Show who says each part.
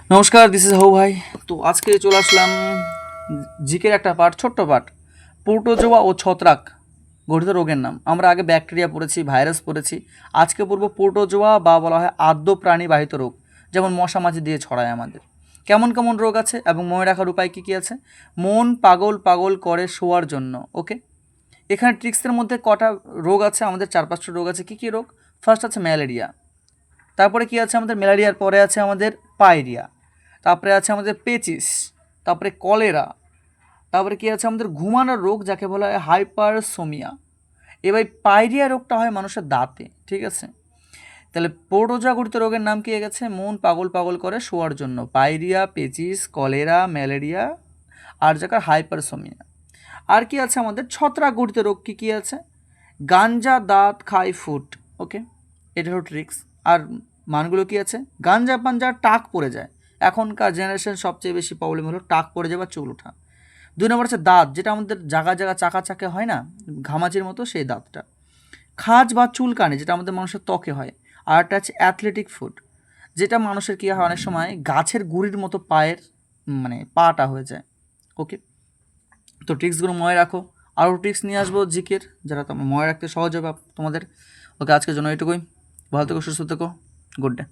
Speaker 1: নমস্কার, this is how ভাই। তো আজকে চলে আসলাম জিকের একটা পার্ট, ছোট্ট পার্ট, প্রোটোজোয়া ও ছত্রাক গঠিত রোগের নাম। আমরা আগে ব্যাকটেরিয়া পড়েছি, ভাইরাস পড়েছি, আজকে পড়ব প্রোটোজোয়া বা বলা হয় আদ্য প্রাণীবাহিত রোগ, যেমন মশা মাছি দিয়ে ছড়ায় আমাদের। কেমন কেমন রোগ আছে এবং মনে রাখার উপায় কী কী আছে? মন পাগল পাগল করে শোয়ার জন্য, ওকে। এখানে ট্রিক্সের মধ্যে কটা রোগ আছে, আমাদের 4-5টা রোগ আছে। কী কী রোগ? ফার্স্ট আছে ম্যালেরিয়া, তারপরে কি আছে আমাদের ম্যালেরিয়ার পরে আছে আমাদের পায়রিয়া, তারপরে আছে আমাদের পেচিস, তারপরে কলেরা, তারপরে কি আছে আমাদের ঘুমানোর রোগ যাকে বলা হয় হাইপারসোমিয়া। এবার পায়রিয়া রোগটা হয় মানুষের দাঁতে, ঠিক আছে। তাহলে প্রোটোজোয়া গঠিত রোগের নাম কি হয়ে গেছে? মন পাগল পাগল করে শোয়ার জন্য পায়রিয়া, পেচিস, কলেরা, ম্যালেরিয়া আর জায়গার হাইপারসোমিয়া। আর কি আছে আমাদের ছত্রাক গঠিত রোগ? কী কী আছে? গাঞ্জা, দাঁত খাই, ফুট, ওকে। এটা হলো ট্রিক্স। আর মানগুলো কি আছে? গাঞ্জা পাঞ্জা টাক পড়ে যায়, এখনকার জেনারেশন সবচেয়ে বেশি প্রবলেম হলো টাক পড়ে যায় বা চুল ওঠা। 2 নম্বর আছে দাঁত, যেটা আমাদের জায়গা জায়গা চাকা চাকে হয় না, ঘামাচির মতো, সেই দাঁতটা। খাজ বা চুলকানি, যেটা আমাদের মানুষের ত্বকে হয়। আর একটা আছে অ্যাথলেটিক ফুট, যেটা মানুষের কী হয় অনেক সময় গাছের গুঁড়ির মতো পায়ের মানে পাটা হয়ে যায়, ওকে। তো ট্রিক্সগুলো মনে রাখো, আরও ট্রিক্স নিয়ে আসবো জিকের, যারা তোমার মনে রাখতে সহজ হবে তোমাদের। ওকে, আজকের জন্য এটুকুই। ভালো থেকো, সুস্থ থেকো, গুড ডে।